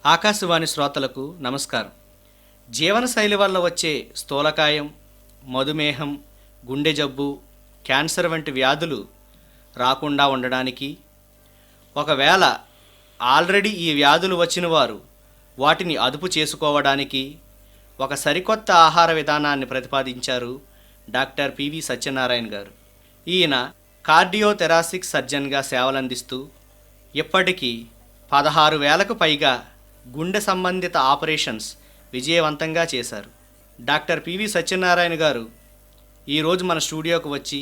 ఆకాశవాణి శ్రోతలకు నమస్కారం. జీవనశైలి వల్ల వచ్చే స్థూలకాయం, మధుమేహం, గుండె జబ్బు, క్యాన్సర్ వంటి వ్యాధులు రాకుండా ఉండడానికి, ఒకవేళ ఆల్రెడీ ఈ వ్యాధులు వచ్చిన వారు వాటిని అదుపు చేసుకోవడానికి ఒక సరికొత్త ఆహార విధానాన్ని ప్రతిపాదించారు డాక్టర్ పివి సత్యనారాయణ గారు. ఈయన కార్డియోథెరాసిక్ సర్జన్గా సేవలందిస్తూ ఇప్పటికీ 16,000కు పైగా గుండె సంబంధిత ఆపరేషన్స్ విజయవంతంగా చేశారు. డాక్టర్ పివి సత్యనారాయణ గారు ఈరోజు మన స్టూడియోకు వచ్చి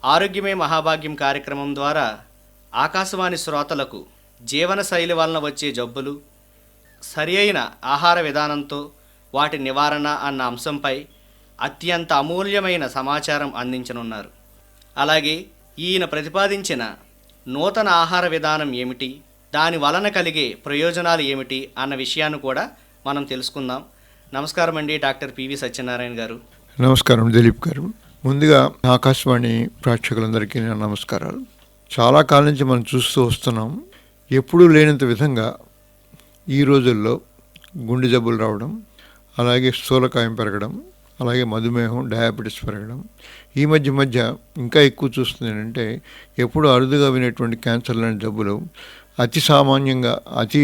ఆరోగ్యమే మహాభాగ్యం కార్యక్రమం ద్వారా ఆకాశవాణి శ్రోతలకు జీవనశైలి వలన వచ్చే జబ్బులు, సరి అయిన ఆహార విధానంతో వాటి నివారణ అన్న అంశంపై అత్యంత అమూల్యమైన సమాచారం అందించనున్నారు. అలాగే ఈయన ప్రతిపాదించిన నూతన ఆహార విధానం ఏమిటి, దాని వలన కలిగే ప్రయోజనాలు ఏమిటి అన్న విషయాన్ని కూడా మనం తెలుసుకుందాం. నమస్కారం అండి డాక్టర్ పివి సత్యనారాయణ గారు. నమస్కారం దిలీప్ గారు. ముందుగా ఆకాశవాణి ప్రేక్షకులందరికీ నా నమస్కారాలు. చాలా కాలం నుంచి మనం చూస్తూ వస్తున్నాం, ఎప్పుడూ లేనంత విధంగా ఈ రోజుల్లో గుండె జబ్బులు రావడం, అలాగే స్థూలకాయం పెరగడం, అలాగే మధుమేహం, డయాబెటీస్ పెరగడం. ఈ మధ్య ఇంకా ఎక్కువ చూస్తుంది ఏంటంటే, ఎప్పుడు అరుదుగా వినేటువంటి క్యాన్సర్ లాంటి జబ్బులు అతి సామాన్యంగా అతి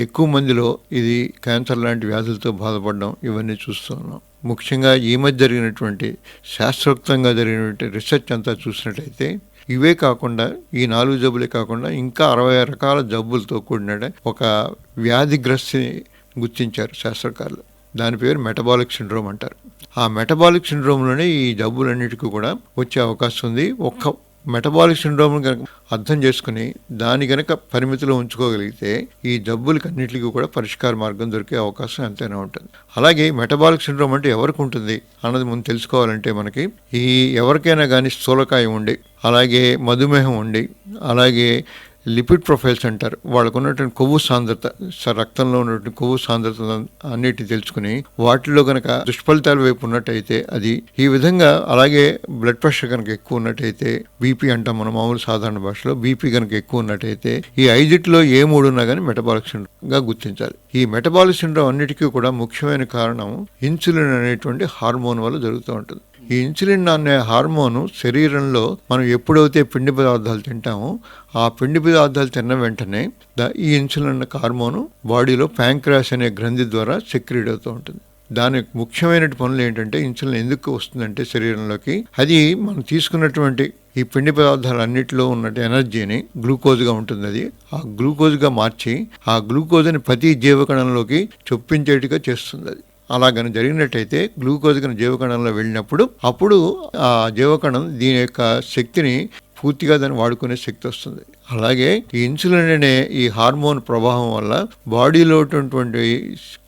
ఎక్కువ మందిలో ఇది క్యాన్సర్ లాంటి వ్యాధులతో బాధపడడం, ఇవన్నీ చూస్తూ ఉన్నాం. ముఖ్యంగా ఈ మధ్య జరిగినటువంటి శాస్త్రోక్తంగా జరిగినటువంటి రీసెర్చ్ అంతా చూసినట్టయితే ఇవే కాకుండా, ఈ 4 జబ్బులే కాకుండా ఇంకా 60 రకాల జబ్బులతో కూడిన ఒక వ్యాధిగ్రస్తిని గుర్తించారు శాస్త్రకారులు. దాని పేరు మెటబాలిక్ సిండ్రోమ్ అంటారు. ఆ మెటబాలిక్ సిండ్రోమ్లోనే ఈ జబ్బులన్నిటికీ కూడా వచ్చే అవకాశం ఉంది. ఒక్క మెటబాలిక్ సిండ్రోమ్ కనుక అర్థం చేసుకుని దాని కనుక పరిమితిలో ఉంచుకోగలిగితే ఈ జబ్బులకి అన్నింటికి కూడా పరిష్కార మార్గం దొరికే అవకాశం ఎంతైనా ఉంటుంది. అలాగే మెటబాలిక్ సిండ్రోమ్ అంటే ఎవరికి ఉంటుంది అన్నది మనం తెలుసుకోవాలంటే, మనకి ఈ ఎవరికైనా కానీ స్థూలకాయం ఉండి, అలాగే మధుమేహం ఉండి, అలాగే లిపిడ్ ప్రొఫైల్స్ అంటారు, వాళ్ళకు ఉన్నటువంటి కొవ్వు సాంద్రత, రక్తంలో ఉన్నటువంటి కొవ్వు సాంద్రత అన్నిటిని తెలుసుకుని వాటిలో కనుక దుష్ఫలితాల వైపు ఉన్నట్టయితే అది ఈ విధంగా, అలాగే బ్లడ్ ప్రెషర్ కనుక ఎక్కువ ఉన్నట్టయితే, బీపీ అంటాం మనం మామూలు సాధారణ భాషలో, బీపీ కనుక ఎక్కువ ఉన్నట్టయితే ఈ 5లో ఏ 3 ఉన్నా కానీ మెటబాలిక్ సిండ్రోమ్ గా గుర్తించాలి. ఈ మెటబాలిక్ సిండ్రోమ్ అన్నిటికీ కూడా ముఖ్యమైన కారణం ఇన్సులిన్ అనేటువంటి హార్మోన్ వల్ల జరుగుతూ ఉంటుంది. ఈ ఇన్సులిన్ అనే హార్మోను శరీరంలో మనం ఎప్పుడైతే పిండి పదార్థాలు తింటామో ఆ పిండి పదార్థాలు తిన్న వెంటనే ఈ ఇన్సులిన్ అనే హార్మోను బాడీలో ప్యాంక్రాస్ అనే గ్రంథి ద్వారా సెక్రీట్ అవుతూ ఉంటుంది. దానికి ముఖ్యమైన పనులు ఏంటంటే, ఇన్సులిన్ ఎందుకు వస్తుందంటే శరీరంలోకి, అది మనం తీసుకున్నటువంటి ఈ పిండి పదార్థాలన్నింటిలో ఉన్న ఎనర్జీని గ్లూకోజ్గా ఉంటుంది, అది ఆ గ్లూకోజ్గా మార్చి ఆ గ్లూకోజ్ని ప్రతి జీవకణంలోకి చొప్పించేట్టుగా చేస్తుంది. అది అలాగని జరిగినట్టయితే గ్లూకోజ్ కనుక జీవకణంలో వెళ్ళినప్పుడు అప్పుడు ఆ జీవకణం దీని యొక్క శక్తిని పూర్తిగా దాన్ని వాడుకునే శక్తి వస్తుంది. అలాగే ఈ ఇన్సులిన్ అనే ఈ హార్మోన్ ప్రభావం వల్ల బాడీలో ఉన్నటువంటి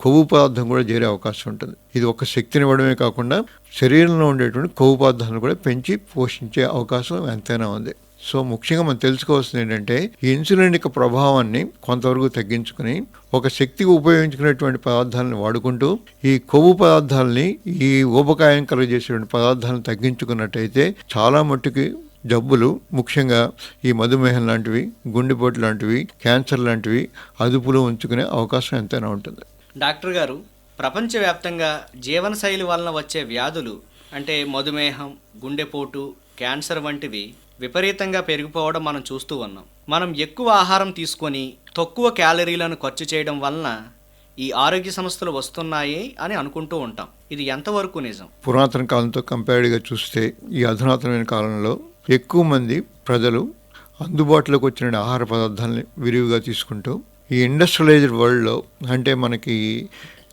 కొవ్వు పదార్థం కూడా చేరే అవకాశం ఉంటుంది. ఇది ఒక శక్తిని ఇవ్వడమే కాకుండా శరీరంలో ఉండేటువంటి కొవ్వు పదార్థాలను కూడా పెంచి పోషించే అవకాశం ఎంతైనా ఉంది. సో ముఖ్యంగా మనం తెలుసుకోవాల్సింది ఏంటంటే, ఈ ఇన్సులిన్ యొక్క ప్రభావాన్ని కొంతవరకు తగ్గించుకుని ఒక శక్తికి ఉపయోగించుకునేటువంటి పదార్థాలను వాడుకుంటూ ఈ కొవ్వు పదార్థాలని, ఈ ఊబకాయం కలుగజేసేటువంటి పదార్థాలను తగ్గించుకున్నట్టయితే చాలా మట్టుకి జబ్బులు, ముఖ్యంగా ఈ మధుమేహం లాంటివి, గుండెపోటు లాంటివి, క్యాన్సర్ లాంటివి అదుపులో ఉంచుకునే అవకాశం ఎంతైనా ఉంటుంది. డాక్టర్ గారు, ప్రపంచవ్యాప్తంగా జీవనశైలి వలన వచ్చే వ్యాధులు అంటే మధుమేహం, గుండెపోటు, క్యాన్సర్ వంటివి విపరీతంగా పెరిగిపోవడం మనం చూస్తూ ఉన్నాం. మనం ఎక్కువ ఆహారం తీసుకొని తక్కువ క్యాలరీలను ఖర్చు చేయడం వలన ఈ ఆరోగ్య సమస్యలు వస్తున్నాయి అని అనుకుంటూ ఉంటాం. ఇది ఎంతవరకు నిజం? పురాతన కాలంతో కంపేర్డ్గా చూస్తే ఈ అధునాతనమైన కాలంలో ఎక్కువ మంది ప్రజలు అందుబాటులోకి వచ్చిన ఆహార పదార్థాలని విరివిగా తీసుకుంటూ, ఈ ఇండస్ట్రియలైజ్డ్ వరల్డ్లో అంటే మనకి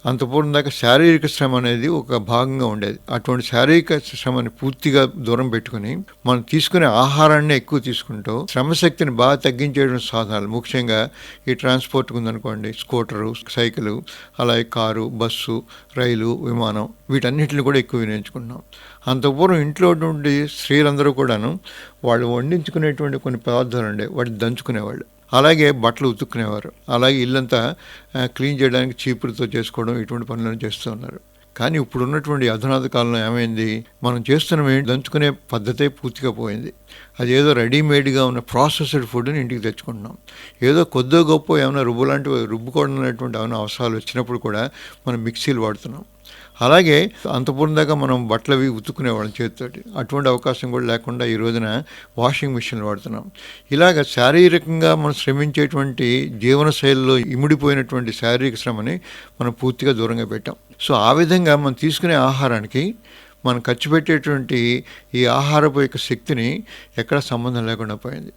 అంతపూర్వం దాకా శారీరక శ్రమ అనేది ఒక భాగంగా ఉండేది. అటువంటి శారీరక శ్రమని పూర్తిగా దూరం పెట్టుకుని మనం తీసుకునే ఆహారాన్ని ఎక్కువ తీసుకుంటూ శ్రమశక్తిని బాగా తగ్గించేటువంటి సాధనాలు, ముఖ్యంగా ఈ ట్రాన్స్పోర్ట్ ఉందనుకోండి, స్కూటరు, సైకిలు, అలాగే కారు, బస్సు, రైలు, విమానం, వీటన్నిటిని కూడా ఎక్కువ వినియోగించుకుంటున్నాం. అంతపూర్వం ఇంట్లో ఉండే స్త్రీలందరూ కూడాను వాళ్ళు వండించుకునేటువంటి కొన్ని పదార్థాలు ఉండే, వాటిని దంచుకునేవాళ్ళు. అలాగే బట్టలు ఉతుక్కునేవారు, అలాగే ఇల్లంతా క్లీన్ చేయడానికి చీపురుతో చేసుకోవడం, ఇటువంటి పనులను చేస్తూ ఉన్నారు. కానీ ఇప్పుడు ఉన్నటువంటి అధునాత కాలంలో ఏమైంది, మనం చేస్తున్న దంచుకునే పద్ధతే పూర్తిగా పోయింది. అది ఏదో రెడీమేడ్గా ఉన్న ప్రాసెస్డ్ ఫుడ్ని ఇంటికి తెచ్చుకుంటున్నాం. ఏదో కొద్దో గొప్ప ఏమైనా రుబ్బుకోవడం అనేటువంటి ఏమైనా అవసరాలు వచ్చినప్పుడు కూడా మనం మిక్సీలు వాడుతున్నాం. అలాగే అంతపూర్వం దాకా మనం బట్టలు అవి ఉతుక్కునేవాళ్ళం చేతితోటి, అటువంటి అవకాశం కూడా లేకుండా ఈ రోజున వాషింగ్ మిషన్లు వాడుతున్నాం. ఇలాగ శారీరకంగా మనం శ్రమించేటువంటి జీవనశైలిలో ఇమిడిపోయినటువంటి శారీరక శ్రమని మనం పూర్తిగా దూరంగా పెట్టాం. సో ఆ విధంగా మనం తీసుకునే ఆహారానికి మనం ఖర్చు పెట్టేటువంటి ఈ ఆహారపు యొక్క శక్తిని ఎక్కడ సంబంధం లేకుండా పోయింది.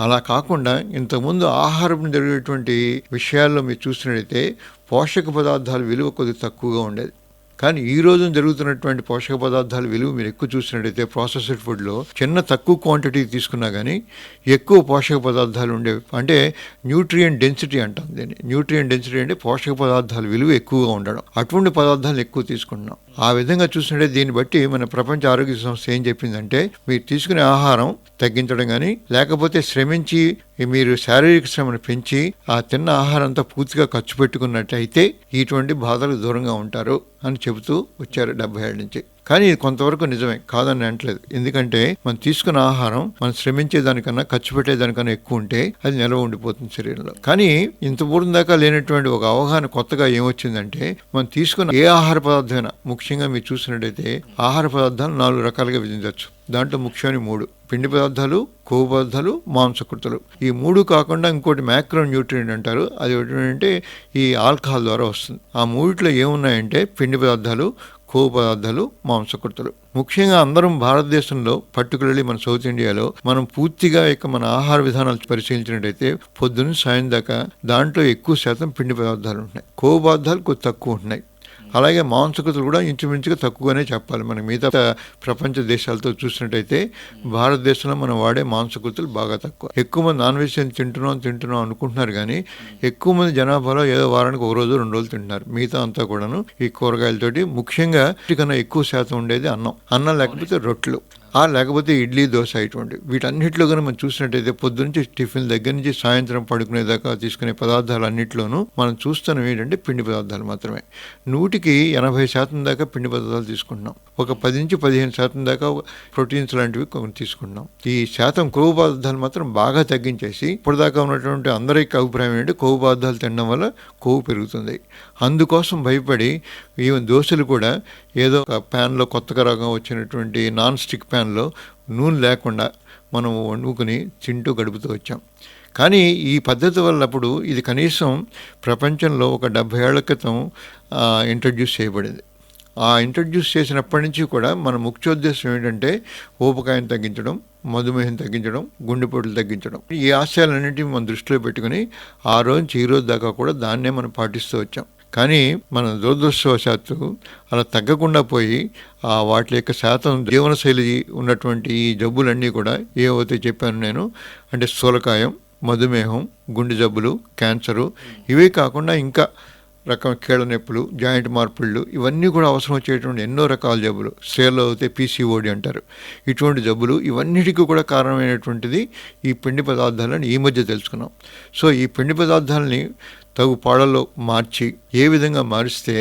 అలా కాకుండా ఇంతకుముందు ఆహారం జరిగేటువంటి విషయాల్లో మీరు చూసినట్టయితే పోషక పదార్థాల విలువ కొద్దిగా తక్కువగా ఉండేది. కానీ ఈ రోజు జరుగుతున్నటువంటి పోషక పదార్థాల విలువ మీరు ఎక్కువ చూసినట్టయితే ప్రాసెస్డ్ ఫుడ్లో చిన్న తక్కువ క్వాంటిటీ తీసుకున్నా కానీ ఎక్కువ పోషక పదార్థాలు ఉండేవి. అంటే న్యూట్రియంట్ డెన్సిటీ అంటాం దీన్ని. న్యూట్రియంట్ డెన్సిటీ అంటే పోషక పదార్థాల విలువ ఎక్కువగా ఉండడం, అటువంటి పదార్థాలు ఎక్కువ తీసుకుంటున్నాం. ఆ విధంగా చూసినట్టే దీన్ని బట్టి మన ప్రపంచ ఆరోగ్య సంస్థ ఏం చెప్పిందంటే, మీరు తీసుకునే ఆహారం తగ్గించడం కానీ లేకపోతే శ్రమించి మీరు శారీరక శ్రమను పెంచి ఆ తిన్న ఆహారం అంతా పూర్తిగా ఖర్చు పెట్టుకున్నట్టయితే ఇటువంటి బాధలు దూరంగా ఉంటారు అని చెబుతూ వచ్చారు 70 ఏళ్ళ నుంచి. కానీ ఇది కొంతవరకు నిజమే, కాదని అంటలేదు. ఎందుకంటే మనం తీసుకున్న ఆహారం మనం శ్రమించేదానికన్నా ఖర్చు పెట్టేదానికన్నా ఎక్కువ ఉంటే అది నిల్వ ఉండిపోతుంది శరీరంలో. కానీ ఇంత పూర్వం దాకా లేనటువంటి ఒక అవగాహన కొత్తగా ఏమొచ్చిందంటే, మనం తీసుకున్న ఏ ఆహార పదార్థమైనా, ముఖ్యంగా మీరు చూసినట్టయితే ఆహార పదార్థాలు 4 రకాలుగా విధించవచ్చు. దాంట్లో ముఖ్యమైన 3: పిండి పదార్థాలు, కొవ్వు పదార్థాలు, మాంసకృతులు. ఈ 3 కాకుండా ఇంకోటి మ్యాక్రో న్యూట్రియంట్ అంటారు. అది ఏంటంటే ఈ ఆల్కహాల్ ద్వారా వస్తుంది. ఆ 3లో ఏమున్నాయంటే పిండి పదార్థాలు, కొవ్వు పదార్థాలు, మాంసకృతులు. ముఖ్యంగా అందరం భారతదేశంలో, పర్టికులర్లీ మన సౌత్ ఇండియాలో మనం పూర్తిగా మన ఆహార విధానాలు పరిశీలించినట్టయితే పొద్దున్న సాయం దాకా దాంట్లో ఎక్కువ శాతం పిండి పదార్థాలు ఉంటున్నాయి. కొవ్వు పదార్థాలు కొద్ది తక్కువ ఉంటున్నాయి. అలాగే మాంసకృతులు కూడా ఇంచుమించుగా తక్కువగానే చెప్పాలి. మనం మిగతా ప్రపంచ దేశాలతో చూసినట్టయితే భారతదేశంలో మనం వాడే మాంసకృతులు బాగా తక్కువ. ఎక్కువ మంది నాన్ వెజ్ తింటున్నాం అనుకుంటున్నారు, కానీ ఎక్కువ మంది జనాభాలో ఏదో వారానికి 1 రోజు 2 రోజులు తింటున్నారు. మిగతా అంతా కూడాను ఈ కూరగాయలతోటి, ముఖ్యంగా కన్నా ఎక్కువ శాతం ఉండేది అన్నం లేకపోతే రొట్టెలు, లేకపోతే ఇడ్లీ, దోశ, ఇటువంటి వీటన్నిటిలో కానీ మనం చూసినట్టయితే పొద్దునుంచి టిఫిన్ దగ్గర నుంచి సాయంత్రం పడుకునేదాకా తీసుకునే పదార్థాలు అన్నింటిలోనూ మనం చూస్తున్నాం ఏంటంటే పిండి పదార్థాలు మాత్రమే. 100కి 80% దాకా పిండి పదార్థాలు తీసుకుంటున్నాం. ఒక 10 నుంచి 15% దాకా ప్రోటీన్స్ లాంటివి తీసుకుంటున్నాం. ఈ శాతం కొవ్వు పదార్థాలు మాత్రం బాగా తగ్గించేసి, ఇప్పటిదాకా ఉన్నటువంటి అందరికీ అభిప్రాయం ఏంటంటే కొవ్వు పదార్థాలు తినడం వల్ల కొవ్వు పెరుగుతుంది. అందుకోసం భయపడి ఈవెన్ దోశలు కూడా ఏదో ఒక ప్యాన్లో కొత్తగా రకంగా వచ్చినటువంటి నాన్ స్టిక్ ప్యాన్లో నూనె లేకుండా మనం వండుకుని తింటూ గడుపుతూ వచ్చాం. కానీ ఈ పద్ధతి వల్ల అప్పుడు ఇది కనీసం ప్రపంచంలో ఒక 70 ఏళ్ల క్రితం ఇంట్రడ్యూస్ చేయబడింది. ఆ ఇంట్రడ్యూస్ చేసినప్పటి నుంచి కూడా మన ముఖ్యోద్దేశం ఏంటంటే ఊబకాయం తగ్గించడం, మధుమేహం తగ్గించడం, గుండెపోటులు తగ్గించడం. ఈ ఆశయాలన్నింటినీ మనం దృష్టిలో పెట్టుకుని ఆ రోజు నుంచి ఈ రోజు దాకా కూడా దాన్నే మనం పాటిస్తూ వచ్చాం. కానీ మన దురదృష్టవశాత్తు అలా తగ్గకుండా పోయి వాటి యొక్క శాతం జీవనశైలి ఉన్నటువంటి ఈ జబ్బులన్నీ కూడా ఏవైతే చెప్పాను నేను, అంటే స్థూలకాయం, మధుమేహం, గుండె జబ్బులు, క్యాన్సరు, ఇవే కాకుండా ఇంకా రకం కీళ్ళ నొప్పులు, జాయింట్ మార్పుళ్ళు, ఇవన్నీ కూడా అవసరం వచ్చేటువంటి ఎన్నో రకాల జబ్బులు, స్త్రీలలో అయితే PCOD అంటారు. ఇటువంటి జబ్బులు ఇవన్నిటికీ కూడా కారణమైనటువంటిది ఈ పిండి పదార్థాలని ఈ మధ్య తెలుసుకున్నాం. సో ఈ పిండి పదార్థాలని తగు పాడల్లో మార్చి ఏ విధంగా మారిస్తే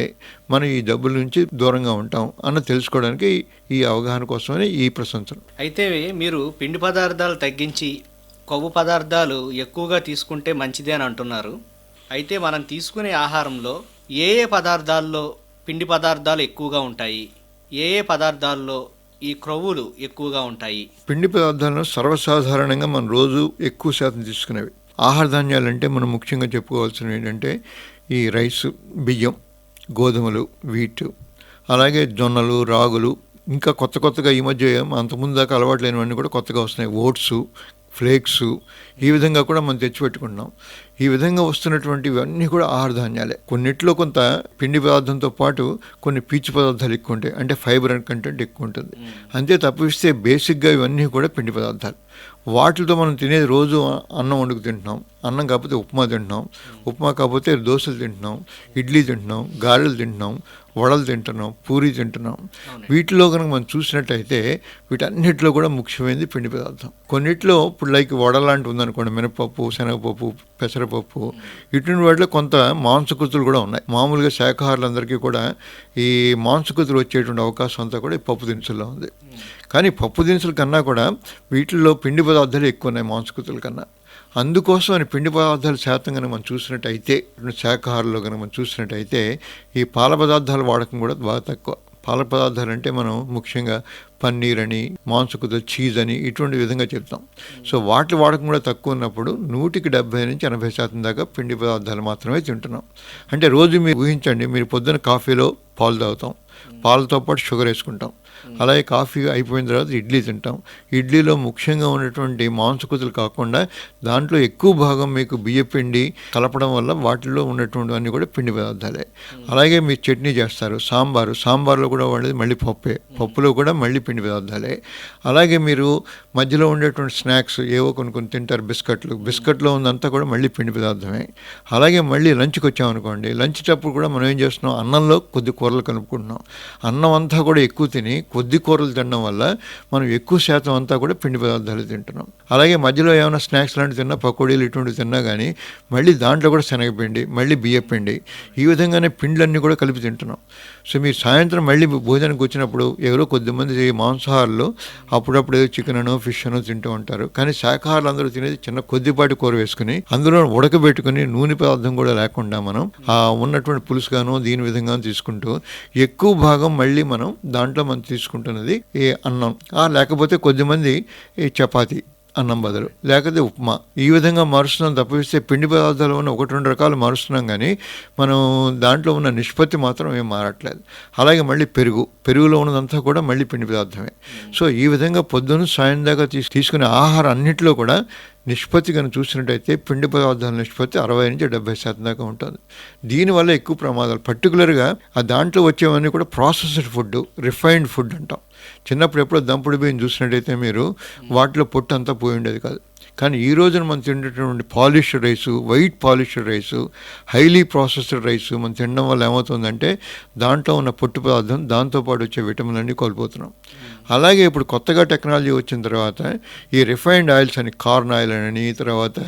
మనం ఈ జబ్బుల నుంచి దూరంగా ఉంటాం అన్న తెలుసుకోవడానికి ఈ అవగాహన కోసమని ఈ ప్రశంసలు. అయితే మీరు పిండి పదార్థాలు తగ్గించి కొవ్వు పదార్థాలు ఎక్కువగా తీసుకుంటే మంచిదే అని అంటున్నారు. అయితే మనం తీసుకునే ఆహారంలో ఏ పదార్థాల్లో పిండి పదార్థాలు ఎక్కువగా ఉంటాయి, ఏ పదార్థాల్లో ఈ క్రొవ్వులు ఎక్కువగా ఉంటాయి? పిండి పదార్థాలను సర్వసాధారణంగా మనం రోజు ఎక్కువ శాతం తీసుకునేవి ఆహార ధాన్యాలు అంటే మనం ముఖ్యంగా చెప్పుకోవాల్సినవి ఏంటంటే ఈ రైసు, బియ్యం, గోధుమలు, వీటు, అలాగే జొన్నలు, రాగులు, ఇంకా కొత్తగా ఈ మధ్య అంతకుముందు దాకా అలవాటు లేనివన్నీ కూడా కొత్తగా వస్తున్నాయి. ఓట్సు, ఫ్లేక్స్, ఈ విధంగా కూడా మనం తెచ్చిపెట్టుకున్నాం. ఈ విధంగా వస్తున్నటువంటి ఇవన్నీ కూడా ఆహార ధాన్యాలే. కొన్నిట్లో కొంత పిండి పదార్థంతో పాటు కొన్ని పీచు పదార్థాలు ఎక్కువ ఉంటాయి, అంటే ఫైబర్ అండ్ కంటెంట్ ఎక్కువ ఉంటుంది. అంతే తప్పిస్తే బేసిక్గా ఇవన్నీ కూడా పిండి పదార్థాలు. వాటితో మనం తినేది రోజు అన్నం వండుకు తింటున్నాం, అన్నం కాకపోతే ఉప్మా తింటున్నాం, ఉప్మా కాకపోతే దోశలు తింటున్నాం, ఇడ్లీ తింటున్నాం, గారెలు తింటున్నాం, వడలు తింటున్నాం, పూరి తింటున్నాం. వీటిలో కనుక మనం చూసినట్టయితే వీటన్నిటిలో కూడా ముఖ్యమైనది పిండి పదార్థం. కొన్నిట్లో ఇప్పుడు లైక్ వడ లాంటివి ఉందనుకోండి, మినపప్పు, శనగపప్పు, పెసరపప్పు, ఇటువంటి వాటిలో కొంత మాంసకృతులు కూడా ఉన్నాయి. మామూలుగా శాఖాహారులందరికీ కూడా ఈ మాంసకృతులు వచ్చేటువంటి అవకాశం అంతా కూడా ఈ పప్పు దినుసుల్లో ఉంది. కానీ పప్పు దినుసుల కన్నా కూడా వీటిల్లో పిండి పదార్థాలు ఎక్కువ ఉన్నాయి మాంసకృతుల కన్నా. అందుకోసం అని పిండి పదార్థాల శాతం కనుక మనం చూసినట్టయితే, శాఖాహారంలో కనుక మనం చూసినట్టయితే ఈ పాల పదార్థాల వాడకం కూడా బాగా తక్కువ. పాల పదార్థాలు అంటే మనం ముఖ్యంగా పన్నీర్ అని, మాంసకృతులు, చీజ్ అని ఇటువంటి విధంగా చెప్తాం. సో వాటి వాడకం కూడా తక్కువ ఉన్నప్పుడు 170 నుంచి 80% దాకా పిండి పదార్థాలు మాత్రమే తింటున్నాం. అంటే రోజు మీరు ఊహించండి, మీరు పొద్దున కాఫీలో పాలు తాగుతాం, పాలతో పాటు షుగర్ వేసుకుంటాం. అలాగే కాఫీ అయిపోయిన తర్వాత ఇడ్లీ తింటాం. ఇడ్లీలో ముఖ్యంగా ఉన్నటువంటి మాంసకృతులు కాకుండా దాంట్లో ఎక్కువ భాగం మీకు బియ్యపిండి కలపడం వల్ల వాటిల్లో ఉన్నటువంటి అన్నీ కూడా పిండి పదార్థాలే. అలాగే మీరు చట్నీ చేస్తారు, సాంబార్లో కూడా వాడేది మళ్ళీ పప్పులో కూడా మళ్ళీ పిండి పదార్థాలే. అలాగే మీరు మధ్యలో ఉండేటువంటి స్నాక్స్ ఏవో కొన్ని తింటారు, బిస్కెట్లో ఉందంతా కూడా మళ్ళీ పిండి పదార్థమే. అలాగే మళ్ళీ లంచ్కి వచ్చామనుకోండి, లంచ్ టప్పుడు కూడా మనం ఏం చేస్తున్నాం, అన్నంలో కొద్ది కూరలు కలుపుకుంటున్నాం. అన్నం అంతా కూడా ఎక్కువ తిని కొద్ది కూరలు తినడం వల్ల మనం ఎక్కువ శాతం అంతా కూడా పిండి పదార్థాలు తింటున్నాం. అలాగే మధ్యలో ఏమైనా స్నాక్స్ లాంటివి తిన్నా, పకోడీలు ఇటువంటివి తిన్నా కానీ మళ్ళీ దాంట్లో కూడా శనగపిండి, మళ్ళీ బియ్యపిండి, ఈ విధంగానే పిండ్లన్నీ కూడా కలిపి తింటున్నాం. సో మీరు సాయంత్రం మళ్ళీ భోజనానికి వచ్చినప్పుడు ఎవరో కొద్దిమంది మాంసాహారులు అప్పుడప్పుడు ఏదో చికెన్ అనో ఫిష్ అనో తింటూ ఉంటారు. కానీ శాఖాహారులు అందరూ తినేది చిన్న కొద్దిపాటి కూర వేసుకుని అందులో ఉడకబెట్టుకుని నూనె పదార్థం కూడా లేకుండా మనం ఉన్నటువంటి పులుసుగానో దీని విధంగా తీసుకుంటూ ఎక్కువ భాగం మళ్ళీ మనం దాంట్లో మనం తీసుకుంటున్నది ఈ అన్నం, లేకపోతే కొద్దిమంది ఈ చపాతీ అన్నం బదులు, లేకపోతే ఉప్మా, ఈ విధంగా మారుస్తున్నాం. తప్పిస్తే పిండి పదార్థాలు ఉన్న 1-2 రకాలు మారుస్తున్నాం కానీ మనం దాంట్లో ఉన్న నిష్పత్తి మాత్రం ఏం మారట్లేదు. అలాగే మళ్ళీ పెరుగులో ఉన్నదంతా కూడా మళ్ళీ పిండి పదార్థమే. సో ఈ విధంగా పొద్దున్న సాయం దాకా తీసుకునే ఆహారం అన్నింటిలో కూడా నిష్పత్తి కనుక చూసినట్టయితే పిండి పదార్థాల నిష్పత్తి 60 నుంచి 70% దాకా ఉంటుంది. దీనివల్ల ఎక్కువ ప్రమాదాలు, పర్టికులర్గా ఆ దాంట్లో వచ్చేవన్నీ కూడా ప్రాసెస్డ్ ఫుడ్, రిఫైన్డ్ ఫుడ్ అంటాం. చిన్నప్పుడు ఎప్పుడో దంపుడు బియ్యం చూసినట్టయితే మీరు వాటిలో పొట్టు అంతా పోయి ఉండేది కాదు. కానీ ఈ రోజున మనం తినేటటువంటి polished rice, white polished rice, highly processed rice మనం తినడం వల్ల ఏమవుతుందంటే దాంట్లో ఉన్న పొట్టు పదార్థం, దాంతోపాటు వచ్చే విటమిన్ అన్నీ కోల్పోతున్నాం. అలాగే ఇప్పుడు కొత్తగా టెక్నాలజీ వచ్చిన తర్వాత ఈ రిఫైన్డ్ ఆయిల్స్ అని, కార్న్ ఆయిల్ అని, తర్వాత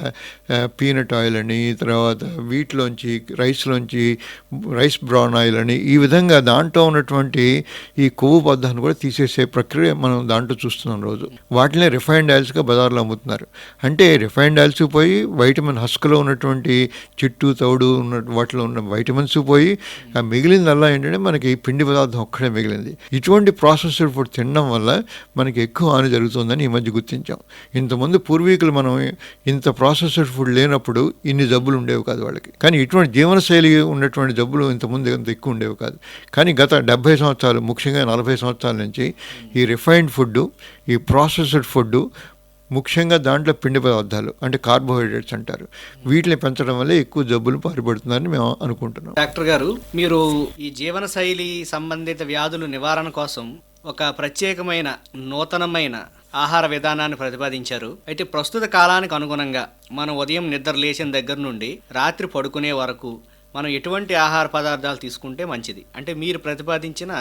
పీనట్ ఆయిల్ అని, తర్వాత వీటిలోంచి రైస్ బ్రౌన్ ఆయిల్ అని, ఈ విధంగా దాంట్లో ఉన్నటువంటి ఈ కొవ్వు పదార్థాన్ని కూడా తీసేసే ప్రక్రియ మనం దాంట్లో చూస్తున్నాం రోజు. వాటినే రిఫైన్డ్ ఆయిల్స్గా బజార్లో అమ్ముతున్నారు. అంటే రిఫైన్డ్ ఆయిల్స్ పోయి వైటమిన్ హస్క్లో ఉన్నటువంటి చిట్టు, తౌడు ఉన్న వాటిలో ఉన్న వైటమిన్స్ పోయి మిగిలిందల్లా ఏంటంటే మనకి పిండి పదార్థం ఒక్కడే మిగిలింది. ఇటువంటి ప్రాసెస్డ్ ఫుడ్ తినడం వల్ల మనకి ఎక్కువ హాని జరుగుతుందని ఈ మధ్య గుర్తించాం. ఇంతకుముందు పూర్వీకులు మనం ఇంత ప్రాసెస్డ్ ఫుడ్ లేనప్పుడు ఇన్ని జబ్బులు ఉండేవి కాదు వాళ్ళకి. కానీ ఇటువంటి జీవనశైలి ఉన్నటువంటి జబ్బులు ఇంతకుముందు అంత ఎక్కువ ఉండేవి కాదు. కానీ గత 70 సంవత్సరాలు, ముఖ్యంగా 40 సంవత్సరాల నుంచి ఈ రిఫైన్డ్ ఫుడ్, ఈ ప్రాసెస్డ్ ఫుడ్, ముఖ్యంగా దాంట్లో పిండి పదార్థాలు అంటే కార్బోహైడ్రేట్స్ అంటారు, వీటిని పెంచడం వల్ల ఎక్కువ జబ్బులు పారిపడుతుందని మేము అనుకుంటున్నాం. డాక్టర్ గారు, మీరు ఈ జీవనశైలి సంబంధిత వ్యాధుల నివారణ కోసం ఒక ప్రత్యేకమైన నూతనమైన ఆహార విధానాన్ని ప్రతిపాదించారు. అయితే ప్రస్తుత కాలానికి అనుగుణంగా మనం ఉదయం నిద్ర లేచిన దగ్గర నుండి రాత్రి పడుకునే వరకు మనం ఎటువంటి ఆహార పదార్థాలు తీసుకుంటే మంచిది, అంటే మీరు ప్రతిపాదించిన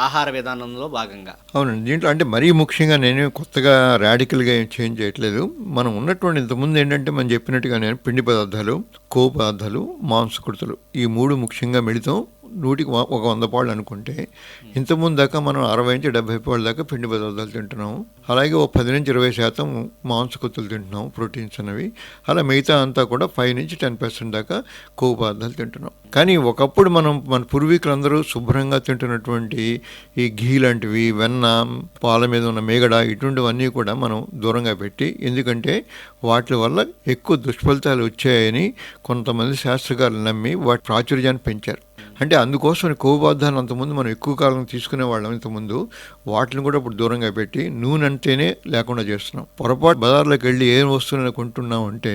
ఆహార విధానంలో భాగంగా? అవునండి, దీంట్లో అంటే మరీ ముఖ్యంగా నేను కొత్తగా రాడికల్గా ఏం చేంజ్ చేయట్లేదు. మనం ఉన్నటువంటి ఇంతకుముందు ఏంటంటే మనం చెప్పినట్టుగా నేను పిండి పదార్థాలు, కొవ్వు పదార్థాలు, మాంసకృతులు, ఈ 3 ముఖ్యంగా మిళితం 100 పాళ్ళు అనుకుంటే ఇంతకుముందు దాకా మనం 60 నుంచి 70 పాళ్ళ దాకా పిండి పదార్థాలు తింటున్నాము. అలాగే 10 నుంచి 20% మాంసకృతులు తింటున్నాం, ప్రోటీన్స్ అనేవి. అలా మిగతా అంతా కూడా 5 నుంచి 10% దాకా కొవ్వు పదార్థాలు తింటున్నాం. కానీ ఒకప్పుడు మన పూర్వీకులందరూ శుభ్రంగా తింటున్నటువంటి ఈ ఘీ లాంటివి, వెన్న, పాల మీద ఉన్న మేగడ, ఇటువంటివన్నీ కూడా మనం దూరంగా పెట్టి, ఎందుకంటే వాటి వల్ల ఎక్కువ దుష్ఫలితాలు వచ్చాయని కొంతమంది శాస్త్రకారులు నమ్మి వాటి ప్రాచుర్యాన్ని పెంచారు. అంటే అందుకోసం కొవ్వు పదార్థాలు అంతకుముందు మనం ఎక్కువ కాలం తీసుకునే వాళ్ళం. ఇంతకుముందు వాటిని కూడా ఇప్పుడు దూరంగా పెట్టి నూనె అంటేనే లేకుండా చేస్తున్నాం. పొరపాటు బజార్లోకి వెళ్ళి ఏం వస్తువులను కొంటున్నాం అంటే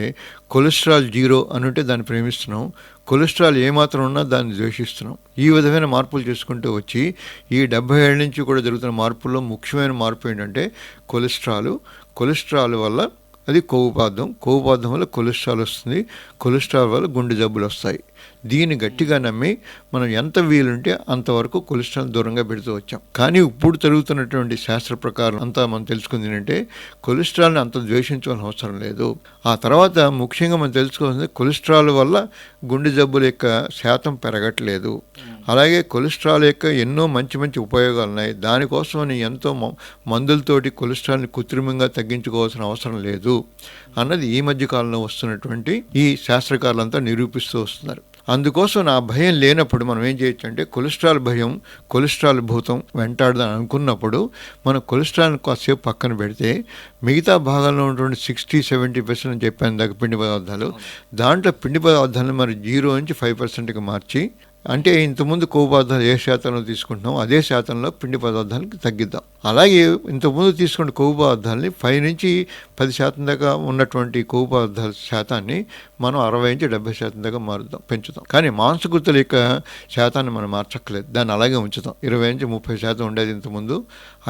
కొలెస్ట్రాల్ 0 అని ఉంటే దాన్ని ప్రేమిస్తున్నాం, కొలెస్ట్రాల్ ఏమాత్రం ఉన్నా దాన్ని ద్వేషిస్తున్నాం. ఈ విధమైన మార్పులు చేసుకుంటూ వచ్చి ఈ 70 ఏళ్ళ నుంచి కూడా జరుగుతున్న మార్పుల్లో ముఖ్యమైన మార్పు ఏంటంటే కొలెస్ట్రాల్ వల్ల అది కొవ్వు పదార్థం. కొవ్వు పదార్థం వల్ల కొలెస్ట్రాల్ వస్తుంది. కొలెస్ట్రాల్ వల్ల గుండె జబ్బులు వస్తాయి. దీన్ని గట్టిగా నమ్మి మనం ఎంత వీలుంటే అంతవరకు కొలెస్ట్రాల్ దూరంగా పెడుతూ వచ్చాం. కానీ ఇప్పుడు జరుగుతున్నటువంటి శాస్త్ర ప్రకారం అంతా మనం తెలుసుకుంది ఏంటంటే కొలెస్ట్రాల్ని అంత ద్వేషించాల్సిన అవసరం లేదు. ఆ తర్వాత ముఖ్యంగా మనం తెలుసుకోవాల్సింది కొలెస్ట్రాల్ వల్ల గుండె జబ్బుల యొక్క శాతం పెరగట్లేదు. అలాగే కొలెస్ట్రాల్ యొక్క ఎన్నో మంచి మంచి ఉపయోగాలు ఉన్నాయి. దానికోసమని ఎంతో మందులతోటి కొలెస్ట్రాల్ని కృత్రిమంగా తగ్గించుకోవాల్సిన అవసరం లేదు అన్నది ఈ మధ్య కాలంలో వస్తున్నటువంటి ఈ శాస్త్రకారులంతా నిరూపిస్తూ వస్తున్నారు. అందుకోసం నా భయం లేనప్పుడు మనం ఏం చేయొచ్చు అంటే కొలెస్ట్రాల్ భయం, కొలెస్ట్రాల్ భూతం వెంటాడదని అనుకున్నప్పుడు మనం కొలెస్ట్రాల్ని కాసేపు పక్కన పెడితే మిగతా భాగంలో ఉన్నటువంటి 60-70% చెప్పాను దాకా పిండి పదార్థాలు, దాంట్లో పిండి పదార్థాలను మరి 0 నుంచి 5%కి మార్చి, అంటే ఇంతకుముందు కొవ్వు పదార్థాలు ఏ శాతంలో తీసుకుంటున్నాం అదే శాతంలో పిండి పదార్థాలకి తగ్గిద్దాం. అలాగే ఇంతకుముందు తీసుకున్న కొవ్వు పదార్థాలని 5 నుంచి 10% దాకా ఉన్నటువంటి కొవ్వు పదార్థాల శాతాన్ని మనం 60 నుంచి 70% దాకా పెంచుతాం. కానీ మాంసకృతుల యొక్క శాతాన్ని మనం మార్చక్కలేదు, దాన్ని అలాగే ఉంచుతాం. 20 నుంచి 30% ఉండేది ఇంతకుముందు,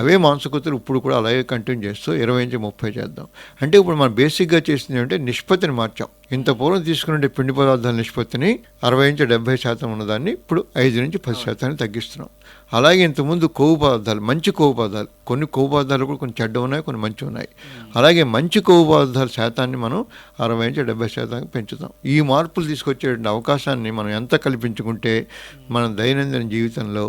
అవే మాంసకృతులు ఇప్పుడు కూడా అలాగే కంటిన్యూ చేస్తూ 20 నుంచి 30 చేద్దాం. అంటే ఇప్పుడు మనం బేసిక్గా చేసింది ఏమంటే నిష్పత్తిని మార్చాం. ఇంత పూర్వం తీసుకునే పిండి పదార్థాల నిష్పత్తిని 60 నుంచి 70% ఉన్నదాన్ని ఇప్పుడు 5 నుంచి 10% తగ్గిస్తున్నాం. అలాగే ఇంతకుముందు కొవ్వు పదార్థాలు, మంచి కొవ్వు పదార్థాలు, కొన్ని కొవ్వు పదార్థాలు కూడా కొన్ని చెడ్డ ఉన్నాయి, కొన్ని మంచి ఉన్నాయి. అలాగే మంచి కొవ్వు పదార్థాల శాతాన్ని మనం 60 నుంచి 70% పెంచుతాం. ఈ మార్పులు తీసుకొచ్చే అవకాశాన్ని మనం ఎంత కల్పించుకుంటే మన దైనందిన జీవితంలో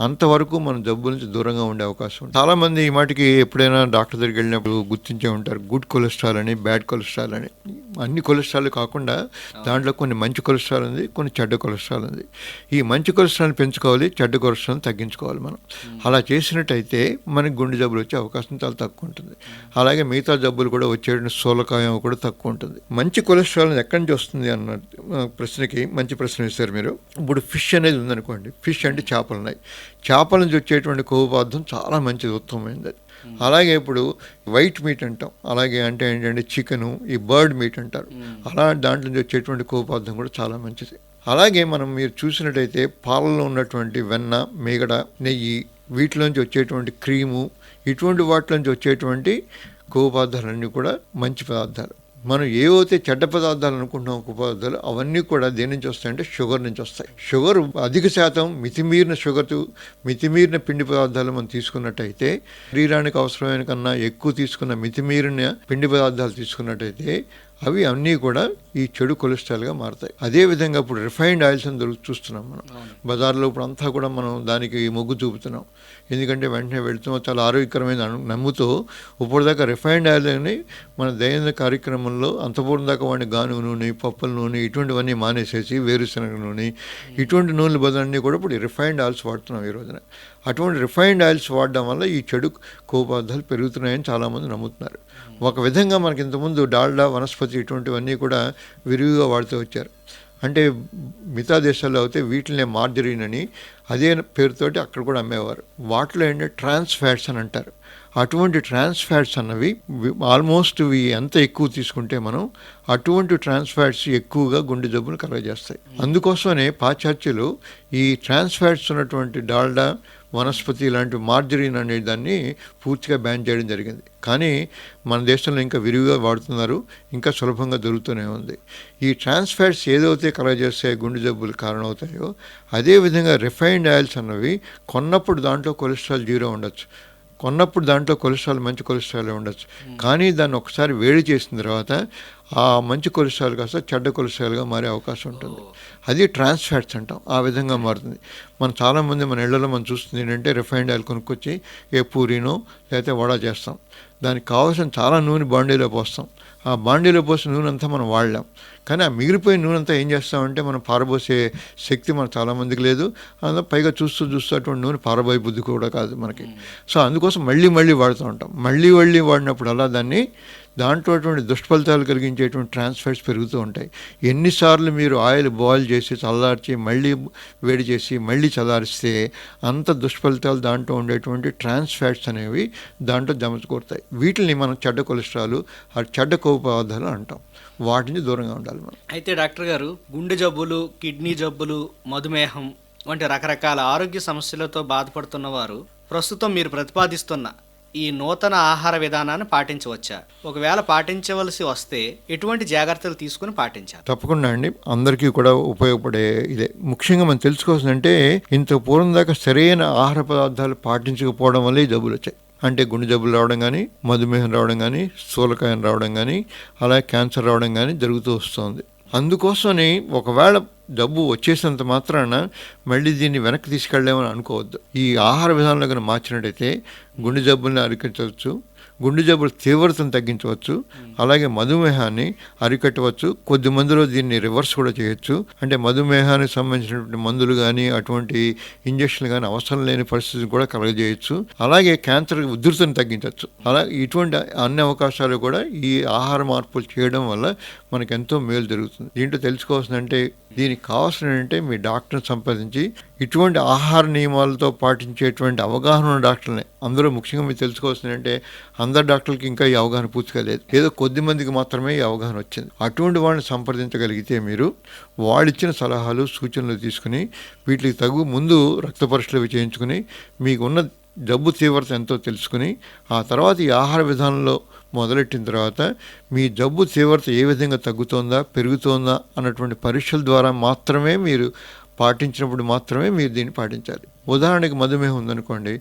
అంతవరకు మనం జబ్బుల నుంచి దూరంగా ఉండే అవకాశం ఉంది. చాలామంది ఈ మాటికి ఎప్పుడైనా డాక్టర్ దగ్గరికి వెళ్ళినప్పుడు గుర్తించే ఉంటారు గుడ్ కొలెస్ట్రాల్ అని, బ్యాడ్ కొలెస్ట్రాల్ అని. అన్ని కొలెస్ట్రాల్ కాకుండా దాంట్లో కొన్ని మంచి కొలెస్ట్రాల్ ఉంది, కొన్ని చెడ్డ కొలెస్ట్రాల్ ఉంది. ఈ మంచి కొలెస్ట్రాల్ పెంచుకోవాలి, చెడ్డ కొలెస్ట్రాల్ తగ్గించుకోవాలి. మనం అలా చేసినట్టయితే మనకి గుండె జబ్బులు వచ్చే అవకాశం చాలా తక్కువ ఉంటుంది. అలాగే మిగతా జబ్బులు కూడా వచ్చేటువంటి స్థూలకాయం కూడా తక్కువ ఉంటుంది. మంచి కొలెస్ట్రాల్ ఎక్కడి నుంచి వస్తుంది అన్న ప్రశ్నకి మంచి ప్రశ్న ఇస్తారు మీరు. ఇప్పుడు ఫిష్ అనేది ఉందనుకోండి, ఫిష్ అంటే చేపలు ఉన్నాయి. చేపల నుంచి వచ్చేటువంటి కొవ్వు పదార్థం చాలా మంచిది, ఉత్తమమైనది. అలాగే ఇప్పుడు వైట్ మీట్ అంటాం, అలాగే అంటే ఏంటంటే చికెను, ఈ బర్డ్ మీట్ అంటారు, అలా దాంట్లో నుంచి వచ్చేటువంటి కొవ్వు పదార్థం కూడా చాలా మంచిది. అలాగే మనం మీరు చూసినట్టయితే పాలలో ఉన్నటువంటి వెన్న, మీగడ, నెయ్యి, వీటిలోంచి వచ్చేటువంటి క్రీము, ఇటువంటి వాటిలోంచి వచ్చేటువంటి కొవ్వు పదార్థాలన్నీ కూడా మంచి పదార్థాలు. మనం ఏవైతే చెడ్డ పదార్థాలు అనుకుంటున్నాం కొవ్వు పదార్థాలు, అవన్నీ కూడా దేని నుంచి వస్తాయంటే షుగర్ నుంచి వస్తాయి. షుగర్ అధిక శాతం మితిమీరిన మితిమీరిన పిండి పదార్థాలు మనం తీసుకున్నట్టయితే, శరీరానికి అవసరమైన కన్నా ఎక్కువ తీసుకున్న మితిమీరిన పిండి పదార్థాలు తీసుకున్నట్టయితే అవి అన్నీ కూడా ఈ చెడు కొలెస్ట్రాల్గా మారుతాయి. అదేవిధంగా ఇప్పుడు రిఫైన్డ్ ఆయిల్స్ అని చూస్తున్నాం మనం బజార్లో. ఇప్పుడు అంతా కూడా మనం దానికి మొగ్గు చూపుతున్నాం. ఎందుకంటే వెంటనే వెళుతున్నాం, చాలా ఆరోగ్యకరమైన నమ్ముతూ ఇప్పటిదాకా రిఫైన్డ్ ఆయిల్ అని మన దైనందిన కార్యక్రమంలో అంతపూర్వం దాకా వాడిని గానుగ నూనె, పప్పుల నూనె ఇటువంటివన్నీ మానేసేసి వేరుశనగ నూనె ఇటువంటి నూనెల బదులన్నీ కూడా ఇప్పుడు రిఫైన్డ్ ఆయిల్స్ వాడుతున్నాం ఈ రోజున. అటువంటి రిఫైన్డ్ ఆయిల్స్ వాడడం వల్ల ఈ చెడు కొవ్వు పదార్థాలు పెరుగుతున్నాయని చాలామంది నమ్ముతున్నారు. ఒక విధంగా మనకి ఇంతకుముందు డాల్డా, వనస్పతి ఇటువంటివన్నీ కూడా విరివిగా వాడుతూ వచ్చారు. అంటే మిగతా దేశాల్లో అయితే వీటిని మార్జరీన్ అని అదే పేరుతోటి అక్కడ కూడా అమ్మేవారు. వాటిలో ఏంటంటే ట్రాన్స్ ఫ్యాట్స్ అని అంటారు. అటువంటి ట్రాన్స్ ఫ్యాట్స్ అన్నవి ఆల్మోస్ట్ ఎంత ఎక్కువ తీసుకుంటే మనం అటువంటి ట్రాన్స్ ఫ్యాట్స్ ఎక్కువగా గుండె జబ్బులు కలుగజేస్తాయి. అందుకోసమనే పాశ్చాత్యులు ఈ ట్రాన్స్ ఫ్యాట్స్ ఉన్నటువంటి డాల్డా, వనస్పతి లాంటి మార్జరీన్ అనే దాన్ని పూర్తిగా బ్యాన్ చేయడం జరిగింది. కానీ మన దేశంలో ఇంకా విరివిగా వాడుతున్నారు, ఇంకా సులభంగా దొరుకుతూనే ఉంది. ఈ ట్రాన్స్ ఫ్యాట్స్ ఏదైతే కలగజేస్తే గుండె జబ్బులు కారణమవుతాయో అదేవిధంగా రిఫైన్డ్ ఆయిల్స్ అన్నవి కొన్నప్పుడు దాంట్లో కొలెస్ట్రాల్ 0 ఉండొచ్చు, కొన్నప్పుడు దాంట్లో కొలెస్ట్రాల్ మంచి కొలెస్ట్రాల్ ఉండొచ్చు. కానీ దాన్ని ఒకసారి వేడి చేసిన తర్వాత ఆ మంచి కొలెస్ట్రాల్ కాస్త చెడ్డ కొలెస్ట్రాల్గా మారే అవకాశం ఉంటుంది. అది ట్రాన్స్ ఫ్యాట్స్ అంటాం. ఆ విధంగా మారుతుంది. మనం చాలామంది మన ఇళ్లలో మనం చూస్తుంది ఏంటంటే రిఫైన్డ్ ఆయిల్ కొనుక్కొచ్చి ఏ పూరీనో లేకపోతే వడ చేస్తాం. దానికి కావాల్సిన చాలా నూనె బాండీలో పోస్తాం. ఆ బాండీలో పోసిన నూనె అంతా మనం వాడలేం. కానీ ఆ మిగిలిపోయిన నూనె అంతా ఏం చేస్తామంటే మనం పారబోసే శక్తి మనకు చాలామందికి లేదు. అందులో పైగా చూస్తూ అటువంటి నూనె పారబోయే బుద్ధి కూడా కాదు మనకి. సో అందుకోసం మళ్ళీ వాడుతూ ఉంటాం. మళ్ళీ వాడినప్పుడు అలా దాంట్లో అటువంటి దుష్ఫలితాలు కలిగించేటువంటి ట్రాన్స్ఫాట్స్ పెరుగుతూ ఉంటాయి. ఎన్నిసార్లు మీరు ఆయిల్ బాయిల్ చేసి చల్లార్చి మళ్ళీ వేడి చేసి మళ్ళీ చల్లారిస్తే అంత దుష్ఫలితాలు దాంట్లో ఉండేటువంటి ట్రాన్స్ ఫ్యాట్స్ అనేవి దాంట్లో జమకూరుతాయి. వీటిని మనం చెడ్డ కొలెస్ట్రాల్, చెడ్డ కొవ్వు పదార్థాలు అంటాం. వాటిని దూరంగా ఉండాలి మనం. అయితే డాక్టర్ గారు, గుండె జబ్బులు, కిడ్నీ జబ్బులు, మధుమేహం వంటి రకరకాల ఆరోగ్య సమస్యలతో బాధపడుతున్న వారు ప్రస్తుతం మీరు ప్రతిపాదిస్తున్న ఈ నూతన ఆహార విధానాన్ని పాటించవచ్చా? ఒకవేళ పాటించవలసి వస్తే ఎటువంటి జాగ్రత్తలు తీసుకుని పాటించాలి? తప్పకుండా అండి, అందరికీ కూడా ఉపయోగపడే ఇదే. ముఖ్యంగా మనం తెలుసుకోవాల్సిందంటే ఇంత పూర్వం దాకా సరైన ఆహార పదార్థాలు పాటించకపోవడం వల్ల ఈ జబ్బులు వచ్చాయి. అంటే గుండె జబ్బులు రావడం కానీ, మధుమేహం రావడం కానీ, స్థూలకాయం రావడం కానీ, అలాగే క్యాన్సర్ రావడం కానీ జరుగుతూ వస్తుంది. అందుకోసమని ఒకవేళ జబ్బు వచ్చేసినంత మాత్రాన మళ్ళీ దీన్ని వెనక్కి తీసుకెళ్ళలేమని అనుకోవద్దు. ఈ ఆహార విధానంలో కనుక మార్చినట్టయితే గుండె జబ్బుల్ని అరికట్టవచ్చు, గుండె జబ్బుల తీవ్రతను తగ్గించవచ్చు, అలాగే మధుమేహాన్ని అరికట్టవచ్చు. కొద్ది మందిలో దీన్ని రివర్స్ కూడా చేయొచ్చు. అంటే మధుమేహానికి సంబంధించినటువంటి మందులు కానీ, అటువంటి ఇంజక్షన్లు కానీ అవసరం లేని పరిస్థితిని కూడా కలగజేయచ్చు. అలాగే క్యాన్సర్ ఉధృతిని తగ్గించవచ్చు. అలాగే ఇటువంటి అన్ని అవకాశాలు కూడా ఈ ఆహార మార్పులు చేయడం వల్ల మనకు ఎంతో మేలు జరుగుతుంది. దీంట్లో తెలుసుకోవాల్సిందంటే దీనికి కావాల్సిన ఏంటంటే మీ డాక్టర్ని సంప్రదించి ఇటువంటి ఆహార నియమాలతో పాటించేటువంటి అవగాహన ఉన్న డాక్టర్ని, అందరూ ముఖ్యంగా మీరు తెలుసుకోవాల్సిందంటే అందరు డాక్టర్లకి ఇంకా ఈ అవగాహన పూర్తిగా లేదు, ఏదో కొద్ది మందికి మాత్రమే ఈ అవగాహన వచ్చింది. అటువంటి వాళ్ళని సంప్రదించగలిగితే మీరు వాళ్ళిచ్చిన సలహాలు సూచనలు తీసుకుని వీటికి తగు ముందు రక్త పరీక్షలు చేయించుకుని మీకున్న జబ్బు తీవ్రత ఎంతో తెలుసుకుని ఆ తర్వాత ఈ ఆహార విధానంలో మొదలెట్టిన తర్వాత మీ జబ్బు తీవ్రత ఏ విధంగా తగ్గుతోందా పెరుగుతోందా అన్నటువంటి పరీక్షల ద్వారా మాత్రమే మీరు పాటించినప్పుడు మాత్రమే మీరు దీన్ని పాటించాలి. ఉదాహరణకి మధుమేహం ఉందనుకోండి,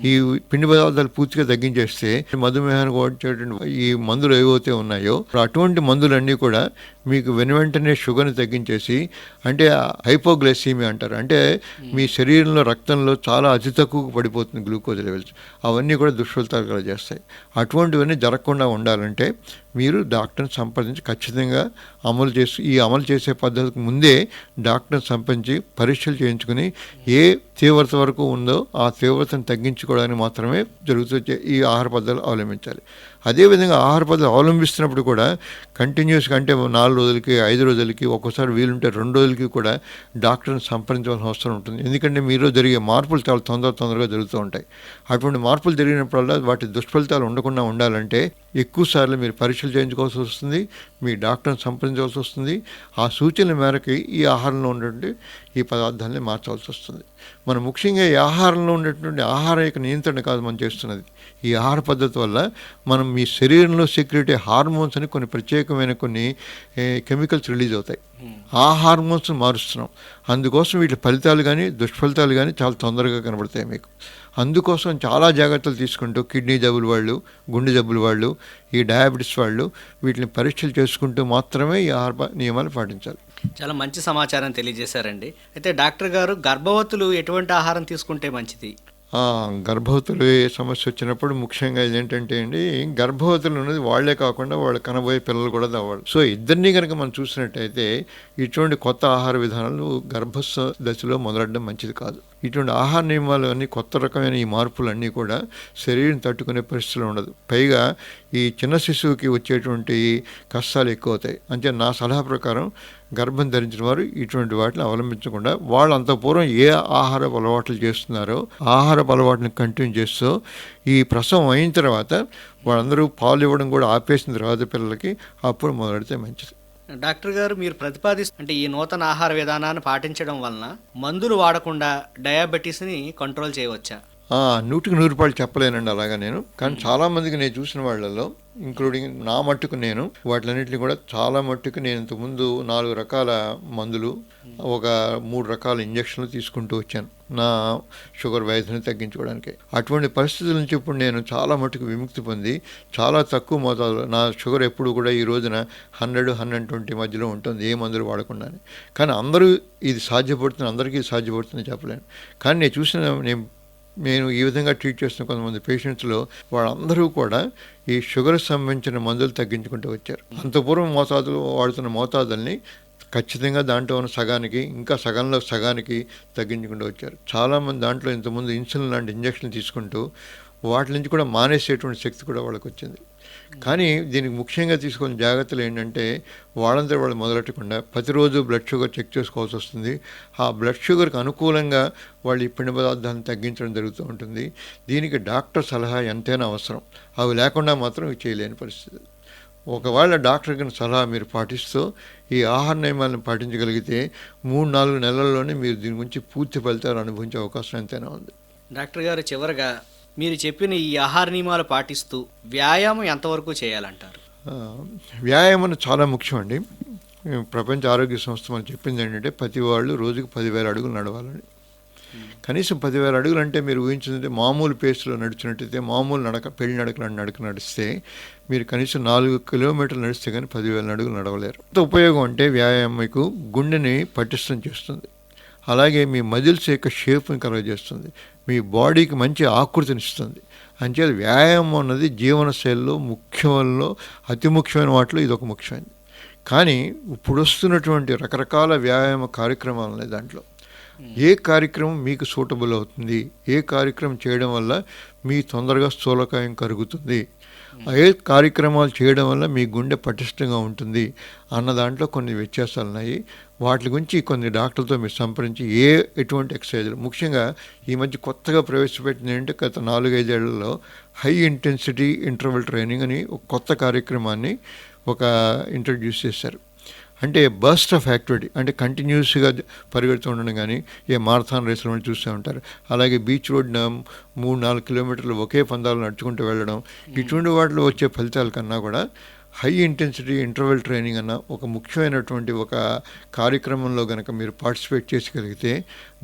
ఈ పిండి పదార్థాలు పూర్తిగా తగ్గించేస్తే మధుమేహానికి వచ్చేటువంటి ఈ మందులు ఏవైతే ఉన్నాయో అటువంటి మందులన్నీ కూడా మీకు వెంటనే షుగర్ని తగ్గించేసి, అంటే హైపోగ్లైసీమియా అంటారు, అంటే మీ శరీరంలో రక్తంలో చాలా అతి తక్కువకు పడిపోతుంది గ్లూకోజ్ లెవెల్స్, అవన్నీ కూడా దుష్ఫలితాలు కలగజేస్తాయి. అటువంటివన్నీ జరగకుండా ఉండాలంటే మీరు డాక్టర్ని సంప్రదించి ఖచ్చితంగా అమలు చేసే పద్ధతికి ముందే డాక్టర్ని సంప్రదించి పరీక్షలు చేయించుకుని ఏ తీవ్రత వరకు ఉందో ఆ తీవ్రతను తగ్గించుకోవడానికి మాత్రమే జరుగుతూ ఈ ఆహార పద్ధతులు అవలంబించాలి. అదేవిధంగా ఆహార పద్ధతులు అవలంబిస్తున్నప్పుడు కూడా కంటిన్యూస్గా, అంటే 4 రోజులకి 5 రోజులకి ఒక్కోసారి వీలుంటే 2 రోజులకి కూడా డాక్టర్ని సంప్రదించవలసిన అవసరం ఉంటుంది. ఎందుకంటే మీలో జరిగే మార్పులు చాలా తొందరగా జరుగుతూ ఉంటాయి. అటువంటి మార్పులు జరిగినప్పుడల్లా వాటి దుష్ఫలితాలు ఉండకుండా ఉండాలంటే ఎక్కువసార్లు మీరు పరీక్షలు చేయించుకోవాల్సి వస్తుంది, మీ డాక్టర్ని సంప్రదించవలసి వస్తుంది. ఆ సూచనల మేరకు ఈ ఆహారంలో ఉన్నటువంటి ఈ పదార్థాలని మార్చవలసి వస్తుంది. మనం ముఖ్యంగా ఈ ఆహారంలో ఉండేటువంటి ఆహార యొక్క నియంత్రణ కాదు మనం చేస్తున్నది. ఈ ఆహార పద్ధతి వల్ల మనం మీ శరీరంలో సెక్రెట్ హార్మోన్స్ అని కొన్ని ప్రత్యేకమైన కొన్ని కెమికల్స్ రిలీజ్ అవుతాయి. ఆ హార్మోన్స్ని మారుస్తున్నాం. అందుకోసం వీటి ఫలితాలు కానీ దుష్ఫలితాలు కానీ చాలా తొందరగా కనబడతాయి మీకు. అందుకోసం చాలా జాగ్రత్తలు తీసుకుంటూ కిడ్నీ జబ్బుల వాళ్ళు, గుండె జబ్బుల వాళ్ళు, ఈ డయాబెటీస్ వాళ్ళు వీటిని పరీక్షలు చేసుకుంటూ మాత్రమే ఈ ఆహార నియమాలు పాటించాలి. చాలా మంచి సమాచారం తెలియజేశారండి. అయితే డాక్టర్ గారు, గర్భవతులు ఎటువంటి ఆహారం తీసుకుంటే మంచిది? గర్భవతులు సమస్య వచ్చినప్పుడు ముఖ్యంగా ఏంటంటే అండి, గర్భవతులు ఉన్నది వాళ్లే కాకుండా వాళ్ళు కనబోయే పిల్లలు కూడా అవ్వాలి. సో ఇద్దరినీ కనుక మనం చూసినట్టయితే ఇటువంటి కొత్త ఆహార విధానాలు గర్భస్థ దశలో మొదలెడడం మంచిది కాదు. ఇటువంటి ఆహార నియమాలు అన్నీ కొత్త రకమైన ఈ మార్పులన్నీ కూడా శరీరం తట్టుకునే పరిస్థితులు ఉండదు. పైగా ఈ చిన్న శిశువుకి వచ్చేటువంటి కష్టాలు ఎక్కువ అవుతాయి. అంటే నా సలహా ప్రకారం గర్భం ధరించిన వారు ఇటువంటి వాటిని అవలంబించకుండా వాళ్ళు అంత పూర్వం ఏ ఆహార అలవాట్లు చేస్తున్నారో ఆహారపు అలవాట్లను కంటిన్యూ చేస్తూ ఈ ప్రసవం అయిన తర్వాత వాళ్ళందరూ పాలు ఇవ్వడం కూడా ఆపేసిన తర్వాత పిల్లలకి అప్పుడు మొదలెడితే మంచిది. డాక్టర్ గారు, మీరు అంటే ఈ నూతన ఆహార విధానాన్ని పాటించడం వలన మందులు వాడకుండా డయాబెటీస్ని కంట్రోల్ చేయవచ్చా? 100% చెప్పలేనండి అలాగా నేను. కానీ చాలామందికి నేను చూసిన వాళ్ళలో, ఇంక్లూడింగ్ నా మట్టుకు నేను వాటిలన్నింటినీ కూడా చాలా మట్టుకు నేను ఇంతకుముందు 4 రకాల మందులు, ఒక 3 రకాల ఇంజక్షన్లు తీసుకుంటూ వచ్చాను నా షుగర్ వ్యాధిని తగ్గించుకోవడానికి. అటువంటి పరిస్థితుల నుంచి ఇప్పుడు నేను చాలా మట్టుకు విముక్తి పొంది చాలా తక్కువ మోతాదులో, నా షుగర్ ఎప్పుడు కూడా ఈ రోజున 100-120 మధ్యలో ఉంటుంది ఏ మందులు వాడకుండానే. కానీ అందరికీ సాధ్యపడుతుంది చెప్పలేను. కానీ నేను చూసిన నేను ఈ విధంగా ట్రీట్ చేస్తున్న కొంతమంది పేషెంట్స్లో వాళ్ళందరూ కూడా ఈ షుగర్కి సంబంధించిన మందులు తగ్గించుకుంటూ వచ్చారు. అంత పూర్వం వాడుతున్న మోతాదుల్ని ఖచ్చితంగా దాంట్లో ఉన్న సగానికి, ఇంకా సగానికి తగ్గించుకుంటూ వచ్చారు. చాలామంది దాంట్లో ఇంతకుముందు ఇన్సులిన్ లాంటి ఇంజక్షన్లు తీసుకుంటూ వాటి నుంచి కూడా మానేసేటువంటి శక్తి కూడా వాళ్ళకి వచ్చింది. కానీ దీనికి ముఖ్యంగా తీసుకోవాల్సిన జాగ్రత్తలు ఏంటంటే వాళ్ళంతా వాళ్ళు మొదలెట్టకుండా ప్రతిరోజు బ్లడ్ షుగర్ చెక్ చేసుకోవాల్సి వస్తుంది. ఆ బ్లడ్ షుగర్కి అనుకూలంగా వాళ్ళు ఈ పిండి పదార్థాలను తగ్గించడం జరుగుతూ ఉంటుంది. దీనికి డాక్టర్ సలహా ఎంతైనా అవసరం. అవి లేకుండా మాత్రం ఇవి చేయలేని పరిస్థితి. ఒకవేళ డాక్టర్ గారి సలహా మీరు పాటిస్తూ ఈ ఆహార నియమాలను పాటించగలిగితే 3-4 నెలల్లోనే మీరు దీని గురించి పూర్తి ఫలితాలు అనుభవించే అవకాశం ఎంతైనా ఉంది. డాక్టర్ గారు, చివరగా మీరు చెప్పిన ఈ ఆహార నియమాలు పాటిస్తూ వ్యాయామం ఎంతవరకు చేయాలంటారు? ఆ, వ్యాయామం చాలా ముఖ్యం అండి. ప్రపంచ ఆరోగ్య సంస్థ మనం చెప్పింది ఏంటంటే ప్రతి వాళ్ళు రోజుకి 10,000 అడుగులు నడవాలని. కనీసం 10,000 అడుగులు అంటే మీరు ఊహించిందంటే మామూలు పేస్లో నడిచినట్టయితే మామూలు పెళ్లి నడక నడిస్తే మీరు కనీసం 4 కిలోమీటర్లు నడిస్తే కానీ 10,000 అడుగులు నడవలేరు. ఎంత ఉపయోగం అంటే వ్యాయామం మీకు గుండెని పటిష్టం చేస్తుంది, అలాగే మీ మజిల్స్ యొక్క షేప్ని కలుగజేస్తుంది, మీ బాడీకి మంచి ఆకృతిని ఇస్తుంది. అంచేది వ్యాయామం అన్నది జీవనశైలిలో ముఖ్యంలో అతి ముఖ్యమైన వాటిలో ఇది ఒక ముఖ్యమైనది. కానీ ఇప్పుడు వస్తున్నటువంటి రకరకాల వ్యాయామ కార్యక్రమాలు ఉన్నాయి. దాంట్లో ఏ కార్యక్రమం మీకు సూటబుల్ అవుతుంది, ఏ కార్యక్రమం చేయడం వల్ల మీ తొందరగా స్థూలకాయం కరుగుతుంది, ఏ కార్యక్రమాలు చేయడం వల్ల మీ గుండె పటిష్టంగా ఉంటుంది అన్న దాంట్లో కొన్ని వ్యత్యాసాలు ఉన్నాయి. వాటి గురించి కొన్ని డాక్టర్లతో మీరు సంప్రదించి ఎటువంటి ఎక్సర్సైజులు, ముఖ్యంగా ఈ మధ్య కొత్తగా ప్రవేశపెట్టింది ఏంటంటే గత 4-5 ఏళ్లలో హై ఇంటెన్సిటీ ఇంటర్వల్ ట్రైనింగ్ అని ఒక కొత్త కార్యక్రమాన్ని ఇంట్రడ్యూస్ చేశారు. అంటే బర్స్ట్ ఆఫ్ యాక్టివిటీ, అంటే కంటిన్యూస్గా పరిగెడుతూ ఉండడం, కానీ ఏ మారథాన్ రేసులో చూస్తూ ఉంటారు, అలాగే బీచ్ రోడ్ 3-4 కిలోమీటర్లు ఒకే పందాలు నడుచుకుంటూ వెళ్ళడం, ఇటువంటి వాటిలో వచ్చే ఫలితాల కన్నా కూడా హై ఇంటెన్సిటీ ఇంటర్వెల్ ట్రైనింగ్ అన్న ఒక ముఖ్యమైనటువంటి ఒక కార్యక్రమంలో కనుక మీరు పార్టిసిపేట్ చేయగలిగితే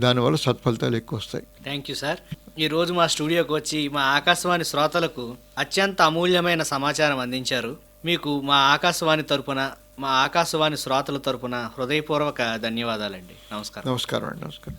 దానివల్ల సత్ఫలితాలు ఎక్కువ వస్తాయి. Thank you sir. ఈరోజు మా స్టూడియోకి వచ్చి మా ఆకాశవాణి శ్రోతలకు అత్యంత అమూల్యమైన సమాచారం అందించారు. మీకు మా ఆకాశవాణి తరపున, మా ఆకాశవాణి శ్రోతల తరపున హృదయపూర్వక ధన్యవాదాలండి. నమస్కారం. నమస్కారం అండి. నమస్కారం.